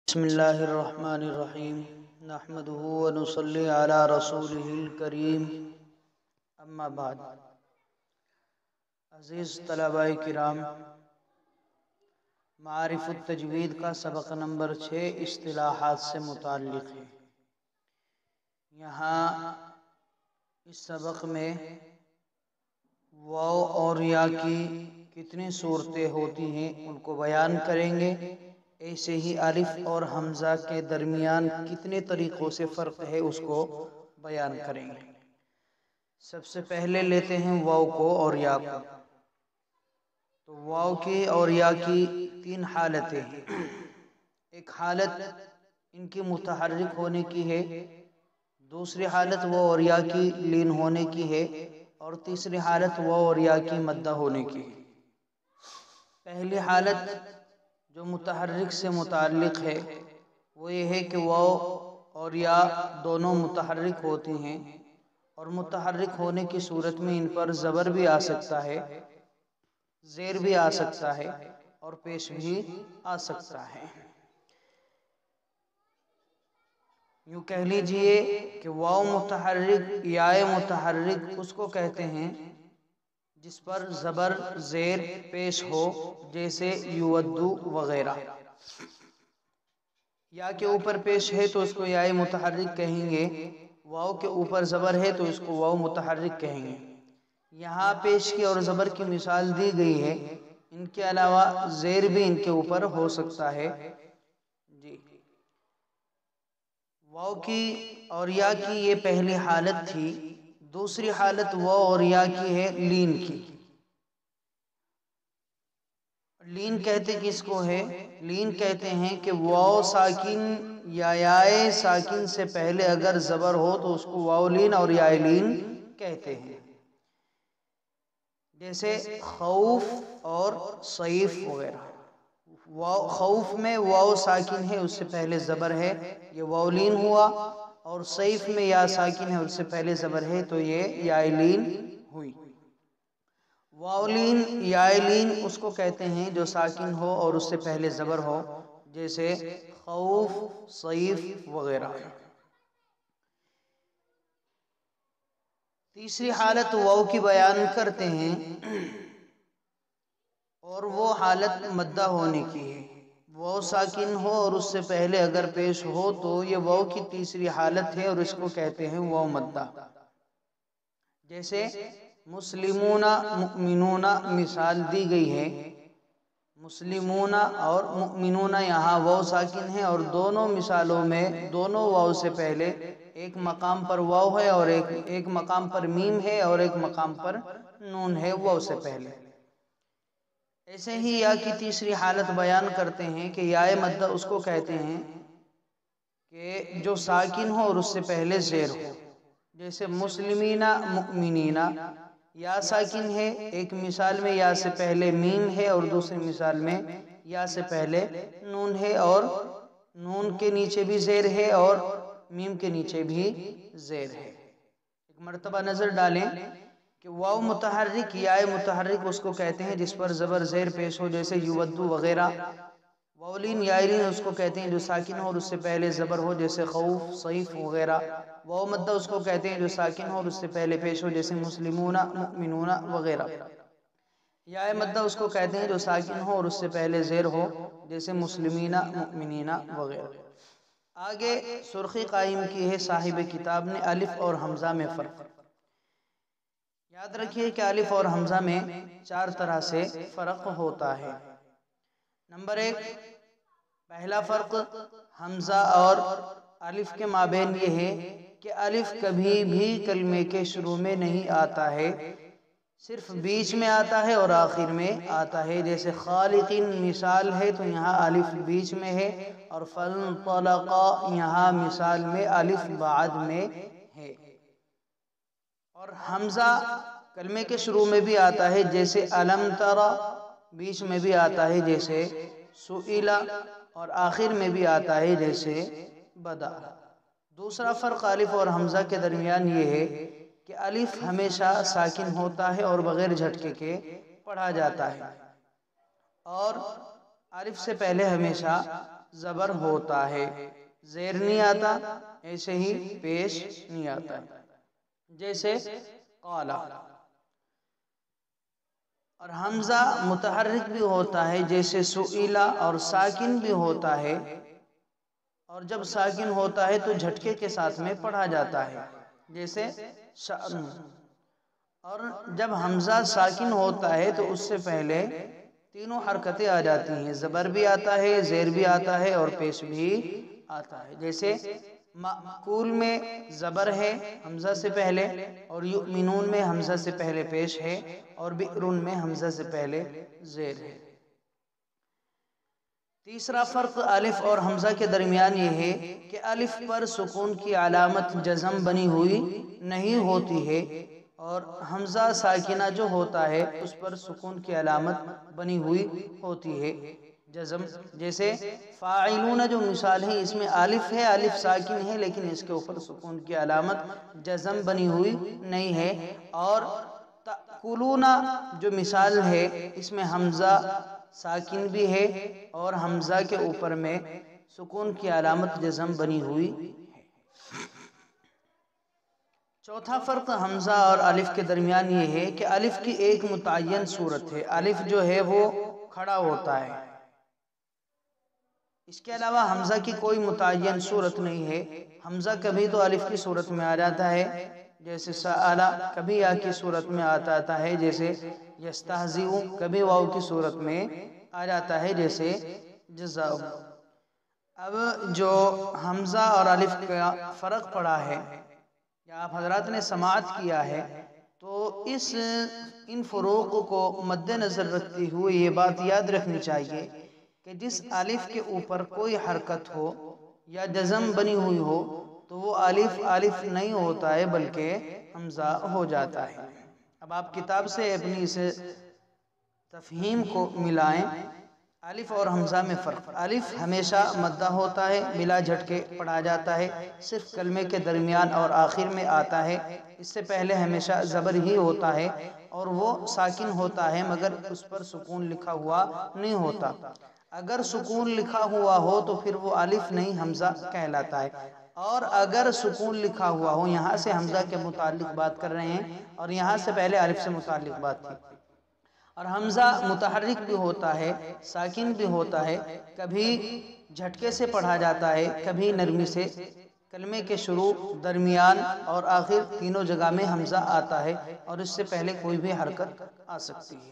بسم اللہ الرحمن الرحیم نحمده ونصلی علی رسولہ الکریم اما بعد عزیز طلباء کرام، معارف التجوید کا سبق نمبر 6 اصطلاحات سے متعلق ہے۔ یہاں اس سبق میں واو اور یا کی کتنی صورتیں ہوتی ہیں ان کو بیان کریں گے۔ ایسے ہی الف اور حمزہ کے درمیان کتنے طریقوں سے فرق ہے اس کو بیان کریں گے۔ سب سے پہلے لیتے ہیں واو کو اور یا کو۔ تو واو کی اور یا کی تین حالتیں ہیں۔ ایک حالت ان کی متحرک ہونے کی ہے، دوسری حالت واو اور یا کی لین ہونے کی ہے، اور تیسری حالت واو اور یا کی مدہ ہونے کی ہے۔ پہلی حالت جو متحرک سے متعلق ہے وہ یہ ہے کہ واو اور یا دونوں متحرک ہوتی ہیں، اور متحرک ہونے کی صورت میں ان پر زبر بھی آ سکتا ہے، زیر بھی آ سکتا ہے اور پیش بھی آ سکتا ہے۔ یوں کہہ لیجئے کہ واو متحرک یا متحرک اس کو کہتے ہیں جس پر زبر زیر پیش ہو، جیسے یودو وغیرہ۔ یا کے اوپر پیش ہے تو اس کو یا متحرک کہیں گے، واو کے اوپر زبر ہے تو اس کو واو متحرک کہیں گے۔ یہاں پیش کی اور زبر کی مثال دی گئی ہے، ان کے علاوہ زیر بھی ان کے اوپر ہو سکتا ہے۔ جی، واو کی اور یا کی یہ پہلی حالت تھی۔ دوسری حالت واو اور یا کی ہے لین کی۔ لین کہتے کس کو ہے؟ لین کہتے ہیں کہ واو ساکن یا یائے ساکن سے پہلے اگر زبر ہو تو اس کو واو لین اور یا لین کہتے ہیں، جیسے خوف اور صیف وغیرہ۔ خوف میں واو ساکن ہے، اس سے پہلے زبر ہے، یہ واو لین ہوا، اور صیف میں یا ساکن ہے، اس سے پہلے زبر ہے تو یہ یا لین ہوئی۔ واو لین یا لین اس کو کہتے ہیں جو ساکن ہو اور اس سے پہلے زبر ہو، جیسے خوف، صیف وغیرہ۔ تیسری حالت واو کی بیان کرتے ہیں، اور وہ حالت مدہ ہونے کی ہے۔ واو ساکن ہو اور اس سے پہلے اگر پیش ہو تو یہ واو کی تیسری حالت ہے اور اس کو کہتے ہیں واو مدہ۔ جیسے مسلمون مؤمنون مثال دی گئی ہے، مسلمون اور مؤمنون یہاں واو ساکن ہے، اور دونوں مثالوں میں دونوں واو سے پہلے ایک مقام پر واو ہے اور ایک مقام پر میم ہے اور ایک مقام پر نون ہے واو سے پہلے۔ ایسے ہی یا کی تیسری حالت بیان کرتے ہیں کہ یا مدہ اس کو کہتے ہیں کہ جو ساکن ہو اور اس سے پہلے زیر ہو، جیسے مسلمین مؤمنین۔ یا ساکن ہے، ایک مثال میں یا سے پہلے میم ہے اور دوسری مثال میں یا سے پہلے نون ہے، اور نون کے نیچے بھی زیر ہے اور میم کے نیچے بھی زیر ہے۔ ایک مرتبہ نظر ڈالیں کہ واو متحرک یا متحرک اس کو کہتے ہیں جس پر زبر زیر پیش ہو، جیسے یودو وغیرہ۔ واو لین یا لین اس کو کہتے ہیں جو ساکن ہو اور اس سے پہلے زبر ہو، جیسے خوف، صیف وغیرہ۔ واو مدہ اس کو کہتے ہیں جو ساکن ہو اور اس سے پہلے پیش ہو، جیسے مسلمون مؤمنون وغیرہ۔ یا مدہ اس کو کہتے ہیں جو ساکن ہو اور اس سے پہلے زیر ہو، جیسے مسلمین مؤمنین وغیرہ۔ آگے سرخی قائم کی ہے صاحب کتاب نے الف اور حمزہ میں فرق۔ یاد رکھیے کہ الف اور حمزہ میں 4 طرح سے فرق ہوتا ہے۔ نمبر 1، پہلا فرق حمزہ اور الف کے مابین یہ ہے کہ الف کبھی بھی کلمے کے شروع میں نہیں آتا ہے، صرف بیچ میں آتا ہے اور آخر میں آتا ہے۔ جیسے خالقین مثال ہے تو یہاں الف بیچ میں ہے، اور فانطلقا یہاں مثال میں الف بعد میں ہے۔ اور حمزہ کلمے کے شروع میں بھی آتا ہے، جیسے الم ترى، بیچ میں بھی آتا ہے جیسے سئل، اور آخر میں بھی آتا ہے جیسے بدا۔ دوسرا فرق الف اور حمزہ کے درمیان یہ ہے کہ الف ہمیشہ ساکن ہوتا ہے اور بغیر جھٹکے کے پڑھا جاتا ہے، اور الف سے پہلے ہمیشہ زبر ہوتا ہے، زیر نہیں آتا، ایسے ہی پیش نہیں آتا ہے، جیسے قالا۔ اور حمزہ متحرک بھی ہوتا ہے، جیسے سئیلا، اور ساکن بھی ہوتا ہے، اور جب ساکن ہوتا ہے تو جھٹکے کے ساتھ میں پڑھا جاتا ہے، جیسے شأن۔ اور جب حمزہ ساکن ہوتا ہے تو اس سے پہلے تینوں حرکتیں آ جاتی ہیں، زبر بھی آتا ہے، زیر بھی آتا ہے، اور پیش بھی آتا ہے، جیسے مأکول میں زبر ہے حمزہ سے پہلے، اور یؤمنون میں حمزہ سے پہلے پیش ہے، اور بئرون میں حمزہ سے پہلے زیر ہے۔ تیسرا فرق الف اور حمزہ کے درمیان یہ ہے کہ الف پر سکون کی علامت جزم بنی ہوئی نہیں ہوتی ہے، اور حمزہ ساکنہ جو ہوتا ہے اس پر سکون کی علامت بنی ہوئی ہوتی ہے، جزم۔ جیسے فاعلون جو مثال ہے، اس میں الف ہے، الف ساکن ہے، لیکن اس کے اوپر سکون کی علامت جزم بنی ہوئی نہیں ہے۔ اور تأکلون جو مثال ہے، اس میں حمزہ ساکن بھی ہے، اور حمزہ کے اوپر میں سکون کی علامت جزم بنی ہوئی ہے۔ چوتھا فرق حمزہ اور الف کے درمیان یہ ہے کہ الف کی ایک متعین صورت ہے، الف جو ہے وہ کھڑا ہوتا ہے، اس کے علاوہ حمزہ کی کوئی متعین صورت نہیں ہے۔ حمزہ کبھی تو الف کی صورت میں آ جاتا ہے، جیسے سألا، کبھی یا کی صورت میں آتا ہے، جیسے یستہزئ، کبھی واو کی صورت میں آ جاتا ہے، جیسے جزاء۔ اب جو حمزہ اور الف کا فرق پڑا ہے، یا آپ حضرات نے سماعت کیا ہے، تو ان فروق کو مد نظر رکھتے ہوئے یہ بات یاد رکھنی چاہیے کہ جس الف کے اوپر کوئی حرکت ہو یا جزم بنی ہوئی ہو تو وہ الف نہیں ہوتا ہے بلکہ حمزہ ہو جاتا ہے۔ اب آپ کتاب سے اپنی اس تفہیم کو ملائیں۔ الف اور حمزہ میں فرق: الف ہمیشہ مدہ ہوتا ہے، بلا جھٹکے پڑھا جاتا ہے، صرف کلمے کے درمیان اور آخر میں آتا ہے، اس سے پہلے ہمیشہ زبر ہی ہوتا ہے، اور وہ ساکن ہوتا ہے مگر اس پر سکون لکھا ہوا نہیں ہوتا۔ اگر سکون لکھا ہوا ہو تو پھر وہ الف نہیں حمزہ کہلاتا ہے، اور اگر سکون لکھا ہوا ہو، یہاں سے حمزہ کے متعلق بات کر رہے ہیں اور یہاں سے پہلے الف سے متعلق بات کی، اور حمزہ متحرک بھی ہوتا ہے، ساکن بھی ہوتا ہے، کبھی جھٹکے سے پڑھا جاتا ہے، کبھی نرمی سے۔ کلمے کے شروع، درمیان اور آخر تینوں جگہ میں حمزہ آتا ہے، اور اس سے پہلے کوئی بھی حرکت آ سکتی ہے۔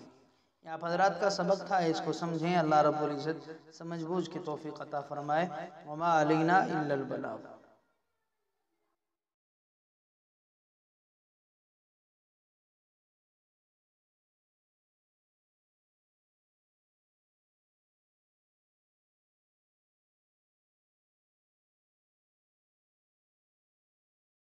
یہ آپ حضرات کا سبق تھا، اس کو سمجھیں۔ اللہ رب العزت سمجھ بوجھ کی توفیق عطا فرمائے۔ وما علینا الا البلاغ۔